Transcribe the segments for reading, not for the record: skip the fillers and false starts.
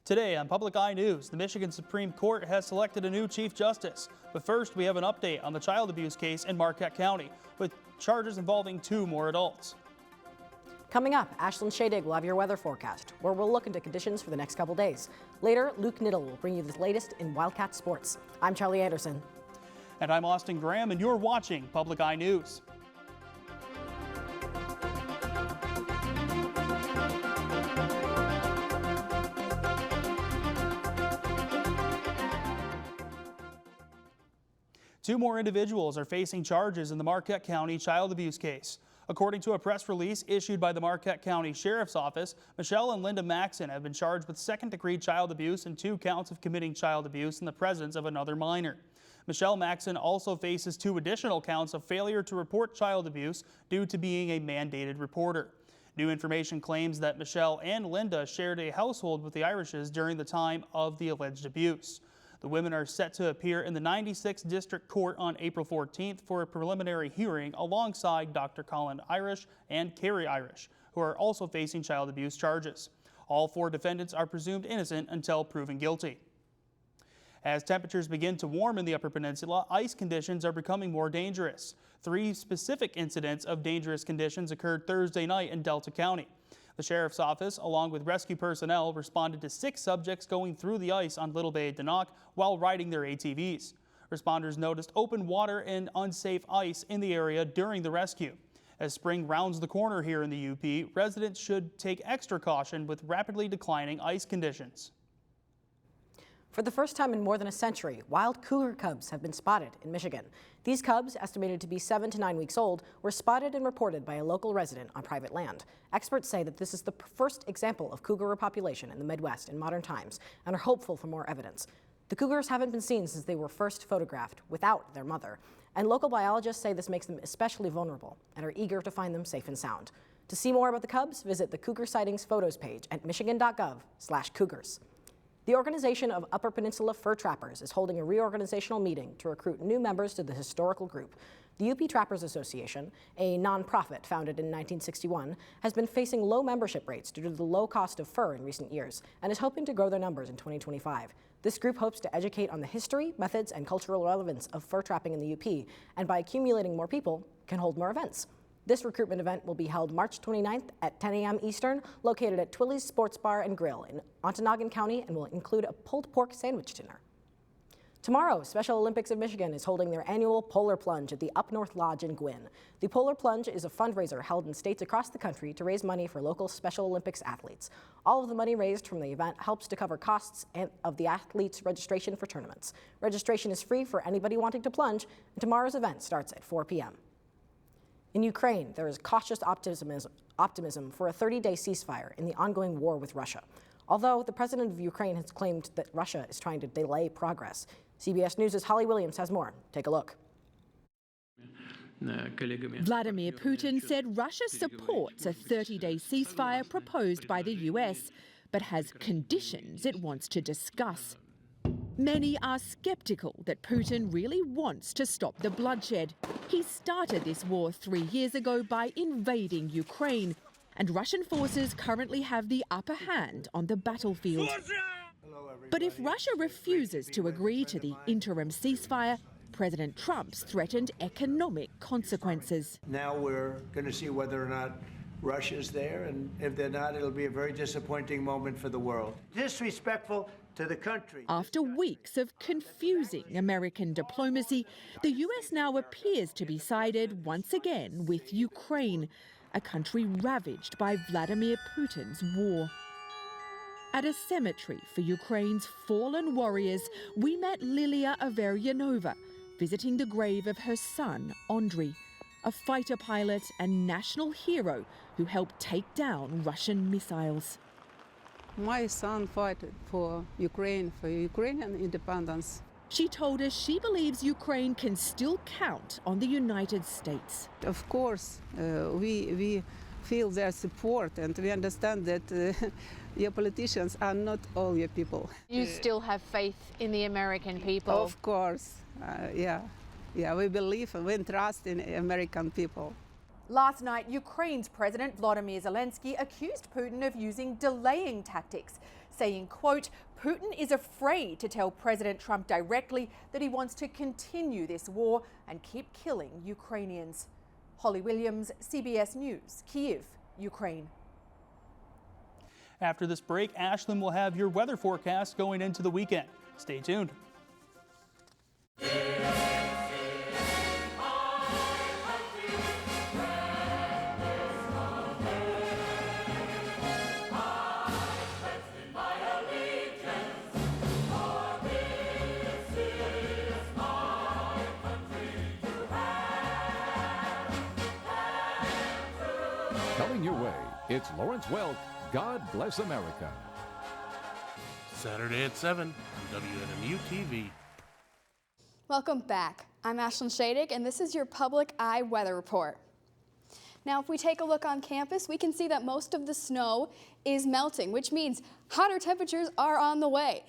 Today on Public Eye News, the Michigan Supreme Court has selected a new Chief Justice. But first, we have an update on the child abuse case in Marquette County, with charges involving 2 more adults. Coming up, Ashlyn Shadig will have your weather forecast, where we'll look into conditions for the next couple days. Later, Luke Niddle will bring you the latest in Wildcat sports. I'm Charlie Anderson. And I'm Austin Graham, and you're watching Public Eye News. Two more individuals are facing charges in the Marquette County child abuse case. According to a press release issued by the Marquette County Sheriff's Office, Michelle and Linda Maxon have been charged with second-degree child abuse and 2 counts of committing child abuse in the presence of another minor. Michelle Maxon also faces 2 additional counts of failure to report child abuse due to being a mandated reporter. New information claims that Michelle and Linda shared a household with the Irishes during the time of the alleged abuse. The women are set to appear in the 96th District Court on April 14th for a preliminary hearing alongside Dr. Colin Irish and Carrie Irish, who are also facing child abuse charges. All 4 defendants are presumed innocent until proven guilty. As temperatures begin to warm in the Upper Peninsula, ice conditions are becoming more dangerous. 3 specific incidents of dangerous conditions occurred Thursday night in Delta County. The Sheriff's Office, along with rescue personnel, responded to 6 subjects going through the ice on Little Bay Danock while riding their ATVs. Responders noticed open water and unsafe ice in the area during the rescue. As spring rounds the corner here in the UP, residents should take extra caution with rapidly declining ice conditions. For the first time in more than a century, wild cougar cubs have been spotted in Michigan. These cubs, estimated to be 7 to 9 weeks old, were spotted and reported by a local resident on private land. Experts say that this is the first example of cougar repopulation in the Midwest in modern times and are hopeful for more evidence. The cougars haven't been seen since they were first photographed without their mother, and local biologists say this makes them especially vulnerable and are eager to find them safe and sound. To see more about the cubs, visit the Cougar Sightings Photos page at michigan.gov/cougars. The Organization of Upper Peninsula Fur Trappers is holding a reorganizational meeting to recruit new members to the historical group. The UP Trappers Association, a nonprofit founded in 1961, has been facing low membership rates due to the low cost of fur in recent years and is hoping to grow their numbers in 2025. This group hopes to educate on the history, methods, and cultural relevance of fur trapping in the UP, and by accumulating more people, can hold more events. This recruitment event will be held March 29th at 10 a.m. Eastern, located at Twillie's Sports Bar and Grill in Ontonagon County, and will include a pulled pork sandwich dinner. Tomorrow, Special Olympics of Michigan is holding their annual Polar Plunge at the Up North Lodge in Gwinn. The Polar Plunge is a fundraiser held in states across the country to raise money for local Special Olympics athletes. All of the money raised from the event helps to cover costs of the athletes' registration for tournaments. Registration is free for anybody wanting to plunge, and tomorrow's event starts at 4 p.m. In Ukraine, there is cautious optimism for a 30-day ceasefire in the ongoing war with Russia. Although the president of Ukraine has claimed that Russia is trying to delay progress. CBS News' Holly Williams has more. Take a look. Vladimir Putin said Russia supports a 30-day ceasefire proposed by the US, but has conditions it wants to discuss. Many are skeptical that Putin really wants to stop the bloodshed. He started this war 3 years ago by invading Ukraine, and Russian forces currently have the upper hand on the battlefield. But if Russia refuses to agree to the interim ceasefire, President Trump's threatened economic consequences. Now we're going to see whether or not Russia's there, and if they're not, it'll be a very disappointing moment for the world. Disrespectful to the country. After weeks of confusing American diplomacy, the US now appears to be sided once again with Ukraine, a country ravaged by Vladimir Putin's war. At a cemetery for Ukraine's fallen warriors, we met Lilia Averyanova, visiting the grave of her son, Andriy, a fighter pilot and national hero who helped take down Russian missiles. My son fought for Ukrainian independence. She told us she believes Ukraine can still count on the United States. Of course, we feel their support, and we understand that your politicians are not all your people. You still have faith in the American people? Of course, yeah, we believe and we trust in American people. Last night, Ukraine's President Volodymyr Zelensky accused Putin of using delaying tactics, saying, quote, Putin is afraid to tell President Trump directly that he wants to continue this war and keep killing Ukrainians. Holly Williams, CBS News, Kyiv, Ukraine. After this break, Ashlyn will have your weather forecast going into the weekend. Stay tuned. Coming your way, it's Lawrence Welk, God Bless America. Saturday at 7 on WNMU TV. Welcome back. I'm Ashlyn Shadig, and this is your Public Eye Weather Report. Now, if we take a look on campus, we can see that most of the snow is melting, which means hotter temperatures are on the way.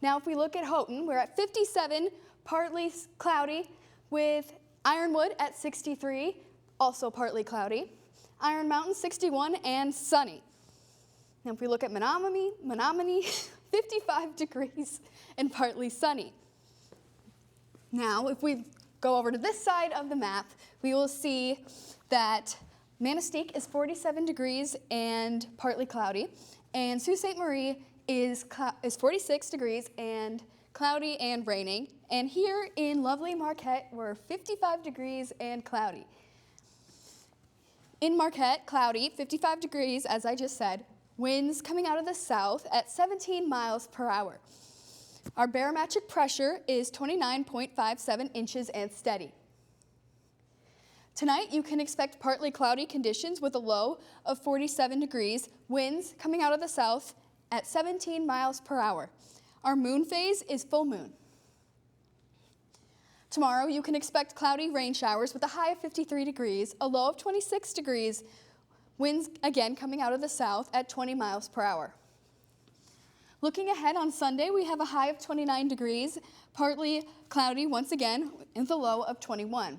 Now, if we look at Houghton, we're at 57, partly cloudy, with Ironwood at 63, also partly cloudy. Iron Mountain, 61, and sunny. Now, if we look at Menominee, 55 degrees and partly sunny. Now, if we go over to this side of the map, we will see that Manistee is 47 degrees and partly cloudy, and Sault Ste. Marie is 46 degrees and cloudy and raining. And here in lovely Marquette, we're 55 degrees and cloudy. In Marquette, cloudy, 55 degrees, as I just said, winds coming out of the south at 17 miles per hour. Our barometric pressure is 29.57 inches and steady. Tonight, you can expect partly cloudy conditions with a low of 47 degrees, winds coming out of the south at 17 miles per hour. Our moon phase is full moon. Tomorrow, you can expect cloudy rain showers with a high of 53 degrees, a low of 26 degrees, winds again coming out of the south at 20 miles per hour. Looking ahead on Sunday, we have a high of 29 degrees, partly cloudy once again, with a low of 21.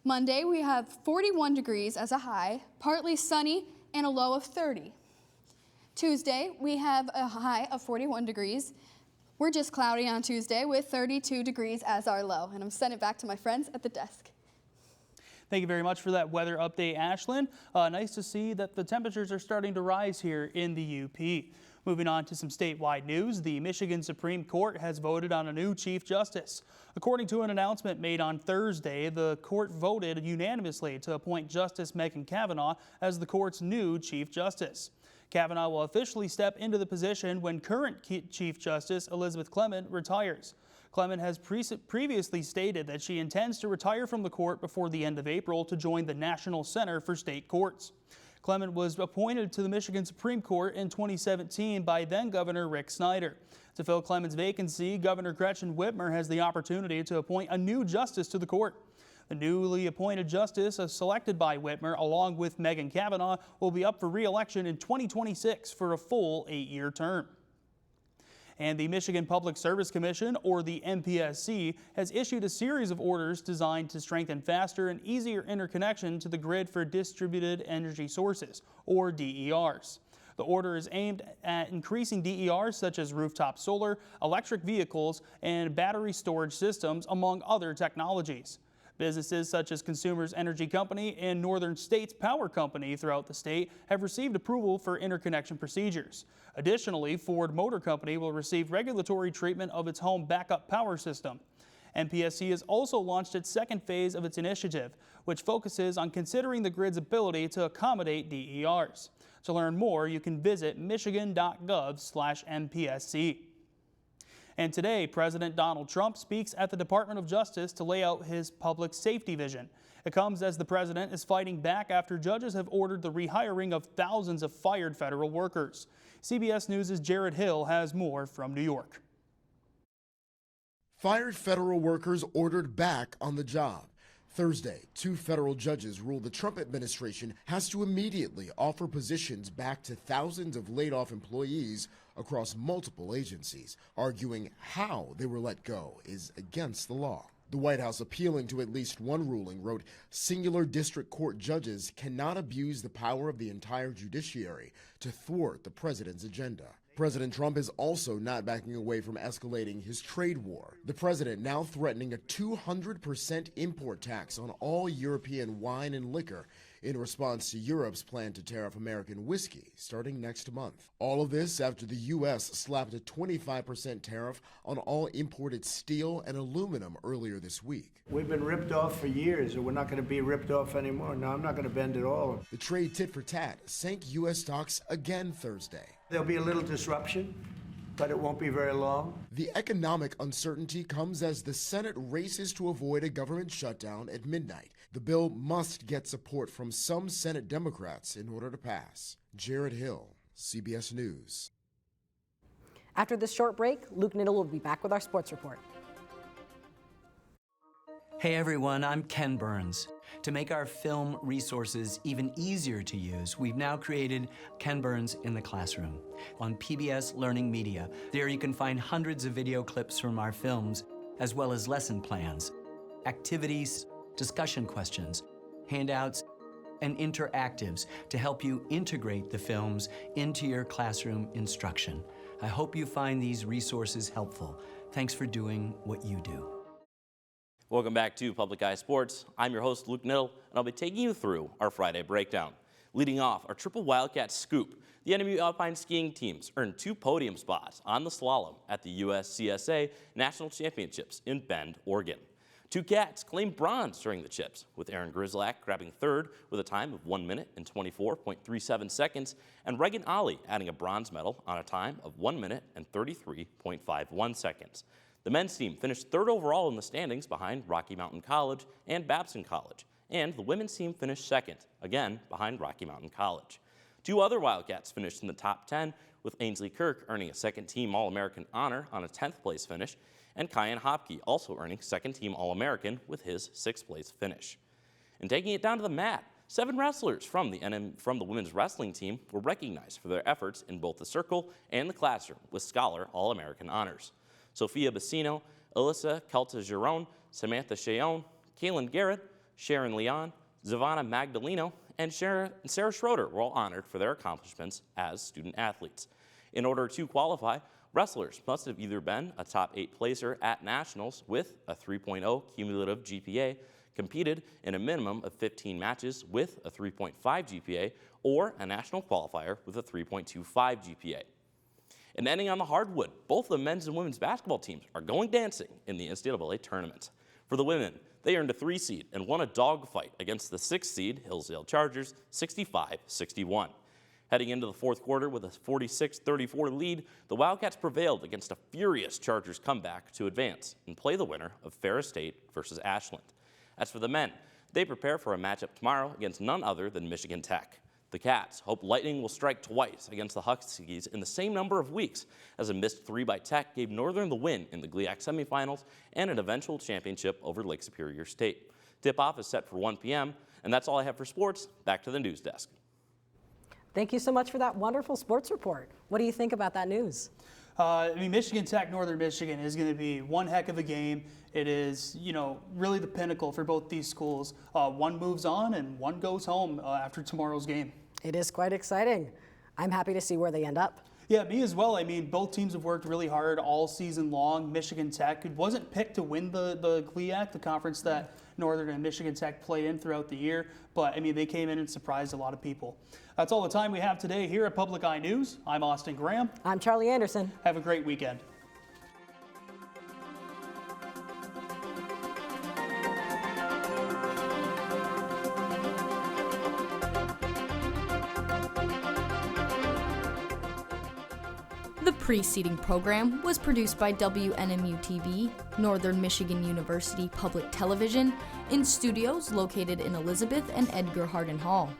Monday, we have 41 degrees as a high, partly sunny, and a low of 30. Tuesday, we have a high of 41 degrees. We're just cloudy on Tuesday with 32 degrees as our low. And I'm sending it back to my friends at the desk. Thank you very much for that weather update, Ashlyn. Nice to see that the temperatures are starting to rise here in the UP. Moving on to some statewide news, the Michigan Supreme Court has voted on a new Chief Justice. According to an announcement made on Thursday, the court voted unanimously to appoint Justice Megan Kavanaugh as the court's new Chief Justice. Kavanaugh will officially step into the position when current Chief Justice Elizabeth Clement retires. Clement has previously stated that she intends to retire from the court before the end of April to join the National Center for State Courts. Clement was appointed to the Michigan Supreme Court in 2017 by then-Governor Rick Snyder. To fill Clement's vacancy, Governor Gretchen Whitmer has the opportunity to appoint a new justice to the court. The newly appointed justice, selected by Whitmer, along with Megan Kavanaugh, will be up for re-election in 2026 for a full 8-year term. And the Michigan Public Service Commission, or the MPSC, has issued a series of orders designed to strengthen faster and easier interconnection to the grid for distributed energy sources, or DERs. The order is aimed at increasing DERs such as rooftop solar, electric vehicles, and battery storage systems, among other technologies. Businesses such as Consumers Energy Company and Northern States Power Company throughout the state have received approval for interconnection procedures. Additionally, Ford Motor Company will receive regulatory treatment of its home backup power system. MPSC has also launched its second phase of its initiative, which focuses on considering the grid's ability to accommodate DERs. To learn more, you can visit michigan.gov/MPSC. And today, President Donald Trump speaks at the Department of Justice to lay out his public safety vision. It comes as the president is fighting back after judges have ordered the rehiring of thousands of fired federal workers. CBS News' Jared Hill has more from New York. Fired federal workers ordered back on the job. Thursday, 2 federal judges ruled the Trump administration has to immediately offer positions back to thousands of laid-off employees across multiple agencies, arguing how they were let go is against the law. The White House, appealing to at least one ruling, wrote, "Singular district court judges cannot abuse the power of the entire judiciary to thwart the president's agenda." President Trump is also not backing away from escalating his trade war. The president now threatening a 200% import tax on all European wine and liquor in response to Europe's plan to tariff American whiskey starting next month. All of this after the U.S. slapped a 25% tariff on all imported steel and aluminum earlier this week. We've been ripped off for years, and we're not going to be ripped off anymore. No, I'm not going to bend at all. The trade tit for tat sank U.S. stocks again Thursday. There'll be a little disruption, but it won't be very long. The economic uncertainty comes as the Senate races to avoid a government shutdown at midnight. The bill must get support from some Senate Democrats in order to pass. Jared Hill, CBS News. After this short break, Luke Niddle will be back with our sports report. Hey everyone, I'm Ken Burns. To make our film resources even easier to use, we've now created Ken Burns in the Classroom on PBS Learning Media. There you can find hundreds of video clips from our films, as well as lesson plans, activities, discussion questions, handouts, and interactives to help you integrate the films into your classroom instruction. I hope you find these resources helpful. Thanks for doing what you do. Welcome back to Public Eye Sports. I'm your host, Luke Niddle, and I'll be taking you through our Friday breakdown. Leading off, our triple Wildcat scoop. The NMU Alpine skiing teams earned 2 podium spots on the slalom at the USCSA National Championships in Bend, Oregon. 2 cats claimed bronze during the chips, with Aaron Grislak grabbing 3rd with a time of 1 minute and 24.37 seconds, and Regan Ollie adding a bronze medal on a time of 1 minute and 33.51 seconds. The men's team finished 3rd overall in the standings behind Rocky Mountain College and Babson College, and the women's team finished 2nd, again behind Rocky Mountain College. 2 other Wildcats finished in the top 10, with Ainsley Kirk earning a 2nd team All-American honor on a 10th place finish, and Kyan Hopke also earning 2nd team All-American with his 6th place finish. And taking it down to the mat, 7 wrestlers from the women's wrestling team were recognized for their efforts in both the circle and the classroom with Scholar All-American honors. Sophia Bassino, Alyssa Calta-Giron, Samantha Cheon, Kaylin Garrett, Sharon Leon, Zavana Magdaleno, and Sarah Schroeder were all honored for their accomplishments as student athletes. In order to qualify, wrestlers must have either been a top 8 placer at nationals with a 3.0 cumulative GPA, competed in a minimum of 15 matches with a 3.5 GPA, or a national qualifier with a 3.25 GPA. And ending on the hardwood, both the men's and women's basketball teams are going dancing in the NCAA tournament. For the women, they earned a 3 seed and won a dogfight against the 6 seed Hillsdale Chargers 65-61. Heading into the 4th quarter with a 46-34 lead, the Wildcats prevailed against a furious Chargers comeback to advance and play the winner of Ferris State versus Ashland. As for the men, they prepare for a matchup tomorrow against none other than Michigan Tech. The Cats hope lightning will strike twice against the Huskies in the same number of weeks, as a missed 3 by Tech gave Northern the win in the GLIAC semifinals and an eventual championship over Lake Superior State. Tip-off is set for 1 p.m., and that's all I have for sports. Back to the news desk. Thank you so much for that wonderful sports report. What do you think about that news? Michigan Tech, Northern Michigan is going to be one heck of a game. It is, really the pinnacle for both these schools. One moves on and one goes home after tomorrow's game. It is quite exciting. I'm happy to see where they end up. Yeah, me as well. I mean, both teams have worked really hard all season long. Michigan Tech, it wasn't picked to win the GLIAC, the conference that Northern and Michigan Tech play in throughout the year, but I mean, they came in and surprised a lot of people. That's all the time we have today here at Public Eye News. I'm Austin Graham. I'm Charlie Anderson. Have a great weekend. The preceding program was produced by WNMU-TV, Northern Michigan University Public Television, in studios located in Elizabeth and Edgar Hardin Hall.